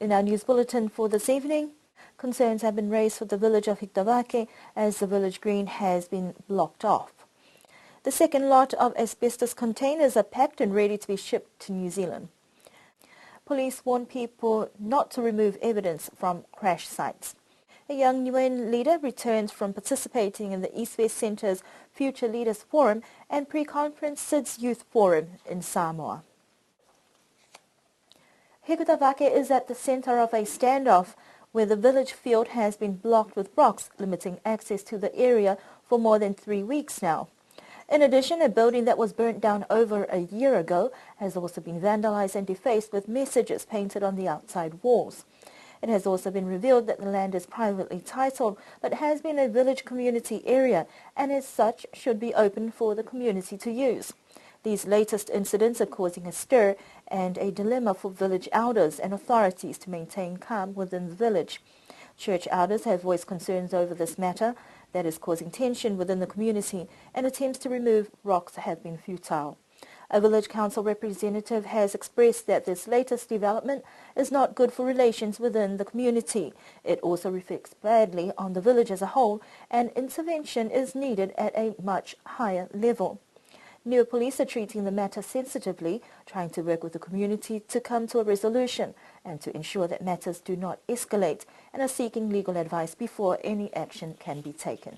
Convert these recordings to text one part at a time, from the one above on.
In our news bulletin for this evening, concerns have been raised for the village of Hiktavake as the village green has been blocked off. The second lot of asbestos containers are packed and ready to be shipped to New Zealand. Police warn people not to remove evidence from crash sites. A young Niuean leader returns from participating in the East-West Centre's Future Leaders Forum and pre-conference SIDS Youth Forum in Samoa. Hiktavake is at the centre of a standoff where the village field has been blocked with rocks, limiting access to the area for more than 3 weeks now. In addition, a building that was burnt down over a year ago has also been vandalized and defaced with messages painted on the outside walls. It has also been revealed that the land is privately titled but has been a village community area and as such should be open for the community to use. These latest incidents are causing a stir and a dilemma for village elders and authorities to maintain calm within the village. Church elders have voiced concerns over this matter that is causing tension within the community, and attempts to remove rocks have been futile. A village council representative has expressed that this latest development is not good for relations within the community. It also reflects badly on the village as a whole, and intervention is needed at a much higher level. Niue police are treating the matter sensitively, trying to work with the community to come to a resolution and to ensure that matters do not escalate, and are seeking legal advice before any action can be taken.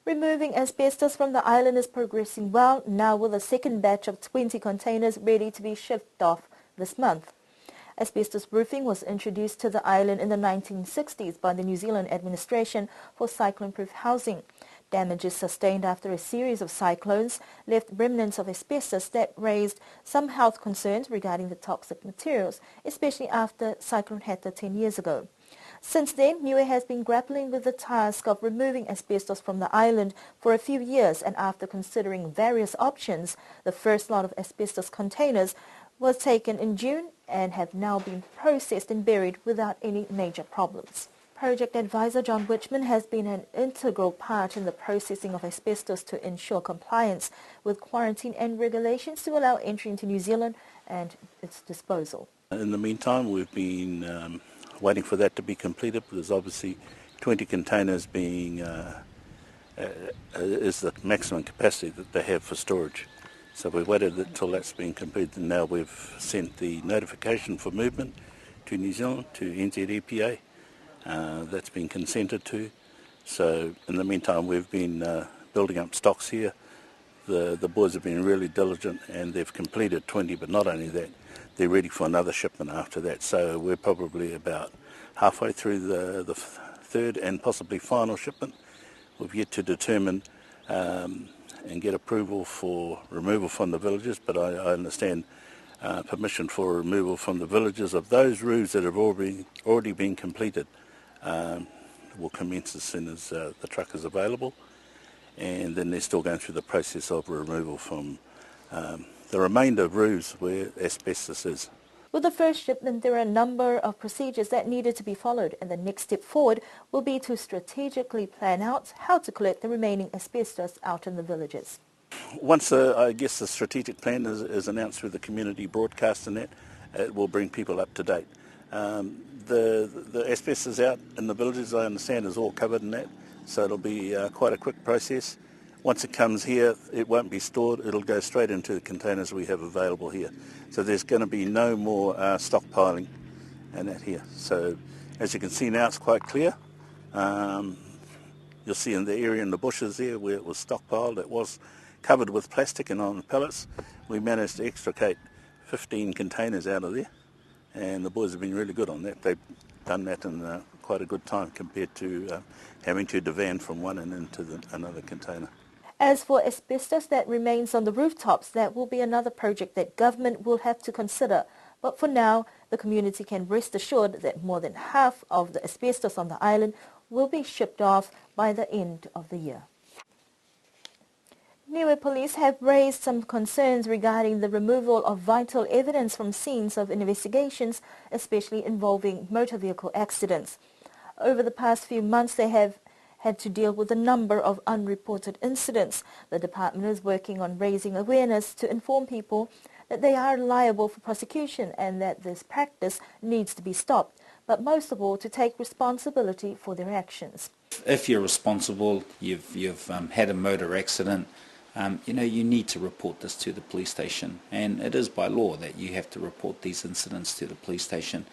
Removing asbestos from the island is progressing well, now with a second batch of 20 containers ready to be shipped off this month. Asbestos roofing was introduced to the island in the 1960s by the New Zealand administration for cyclone-proof housing. Damages sustained after a series of cyclones left remnants of asbestos that raised some health concerns regarding the toxic materials, especially after Cyclone Heta 10 years ago. Since then, Niue has been grappling with the task of removing asbestos from the island for a few years, and after considering various options, the first lot of asbestos containers was taken in June and have now been processed and buried without any major problems. Project advisor John Wichman has been an integral part in the processing of asbestos to ensure compliance with quarantine and regulations to allow entry into New Zealand and its disposal. In the meantime, we've been waiting for that to be completed. There's obviously 20 containers being is the maximum capacity that they have for storage. So we've waited until that's been completed, and now we've sent the notification for movement to New Zealand, to NZEPA. That's been consented to. So in the meantime, we've been building up stocks here. The boys have been really diligent, and they've completed 20, but not only that, they're ready for another shipment after that. So we're probably about halfway through the third and possibly final shipment. We've yet to determine and get approval for removal from the villages, but I understand permission for removal from the villages of those roofs that have already been completed will commence as soon as the truck is available, and then they're still going through the process of removal from the remainder of roofs where asbestos is. With the first shipment, there are a number of procedures that needed to be followed, and the next step forward will be to strategically plan out how to collect the remaining asbestos out in the villages. Once, I guess, the strategic plan is announced through the community broadcast and that, it will bring people up to date. The asbestos out in the villages, I understand, is all covered in that, so it'll be quite a quick process. Once it comes here, it won't be stored, it'll go straight into the containers we have available here. So there's going to be no more stockpiling and that here. So as you can see now, it's quite clear. You'll see in the area in the bushes there where it was stockpiled, it was covered with plastic and on pellets. We managed to extricate 15 containers out of there, and the boys have been really good on that. They've done that in quite a good time compared to having to divan from one and into another container. As for asbestos that remains on the rooftops, that will be another project that government will have to consider. But for now, the community can rest assured that more than half of the asbestos on the island will be shipped off by the end of the year. Niue police have raised some concerns regarding the removal of vital evidence from scenes of investigations, especially involving motor vehicle accidents. Over the past few months, they have had to deal with a number of unreported incidents. The department is working on raising awareness to inform people that they are liable for prosecution and that this practice needs to be stopped, but most of all to take responsibility for their actions. If you're responsible, you've had a motor accident, you need to report this to the police station, and it is by law that you have to report these incidents to the police station.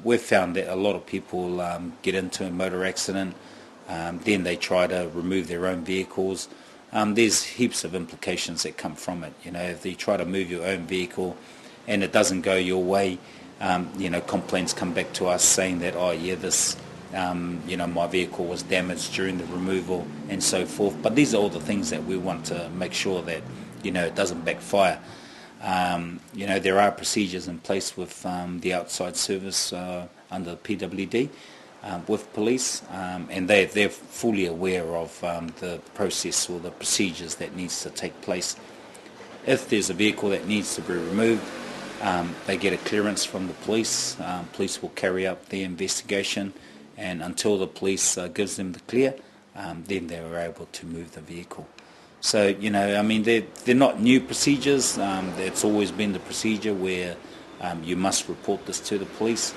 We've found that a lot of people get into a motor accident, then they try to remove their own vehicles. There's heaps of implications that come from it. If you try to move your own vehicle and it doesn't go your way, complaints come back to us saying that, oh yeah, this my vehicle was damaged during the removal and so forth. But these are all the things that we want to make sure that, it doesn't backfire. There are procedures in place with the outside service under PWD with police, and they're fully aware of the process or the procedures that needs to take place. If there's a vehicle that needs to be removed, they get a clearance from the police. Police will carry out the investigation, and until the police gives them the clear, then they're able to move the vehicle. So, they're not new procedures. It's always been the procedure where you must report this to the police.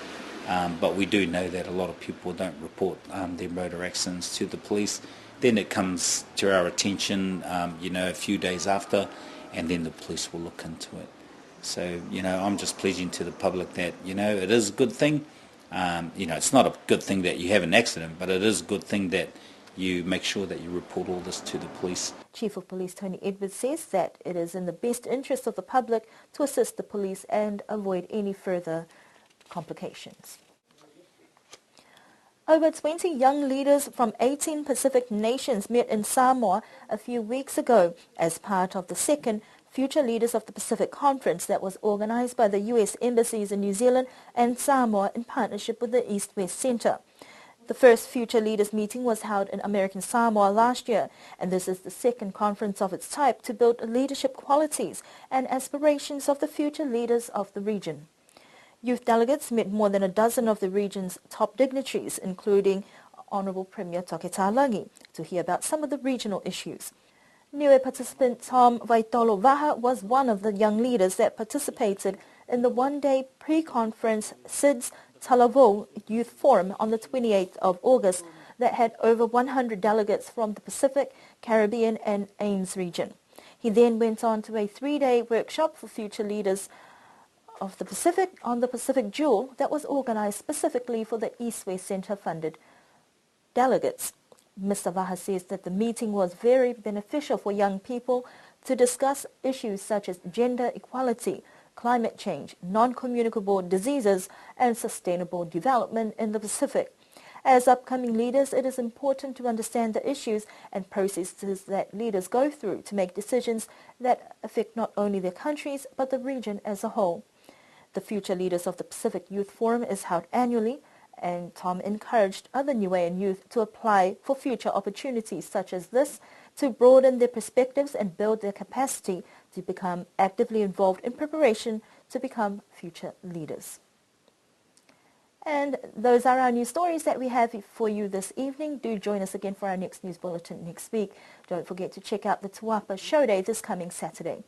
But we do know that a lot of people don't report their motor accidents to the police. Then it comes to our attention, a few days after, and then the police will look into it. So, I'm just pledging to the public that, it is a good thing. It's not a good thing that you have an accident, but it is a good thing that you make sure that you report all this to the police. Chief of Police Tony Edwards says that it is in the best interest of the public to assist the police and avoid any further complications. Over 20 young leaders from 18 Pacific nations met in Samoa a few weeks ago as part of the second Future Leaders of the Pacific Conference that was organized by the U.S. embassies in New Zealand and Samoa in partnership with the East-West Center. The first Future Leaders meeting was held in American Samoa last year, and this is the second conference of its type to build leadership qualities and aspirations of the future leaders of the region. Youth delegates met more than a dozen of the region's top dignitaries, including Honourable Premier Toke Talangi, to hear about some of the regional issues. Niue participant Tom Vaitolo Vaha was one of the young leaders that participated in the one-day pre-conference SIDS Talavou Youth Forum on the 28th of August that had over 100 delegates from the Pacific, Caribbean and AIMS region. He then went on to a 3-day workshop for future leaders of the Pacific on the Pacific Jewel that was organized specifically for the East-West Center funded delegates. Mr. Vaha says that the meeting was very beneficial for young people to discuss issues such as gender equality, climate change, non-communicable diseases, and sustainable development in the Pacific. As upcoming leaders, it is important to understand the issues and processes that leaders go through to make decisions that affect not only their countries, but the region as a whole. The Future Leaders of the Pacific Youth Forum is held annually, and Tom encouraged other Niuean youth to apply for future opportunities such as this to broaden their perspectives and build their capacity to become actively involved in preparation to become future leaders. And those are our news stories that we have for you this evening. Do join us again for our next news bulletin next week. Don't forget to check out the Tuapa Show Day this coming Saturday.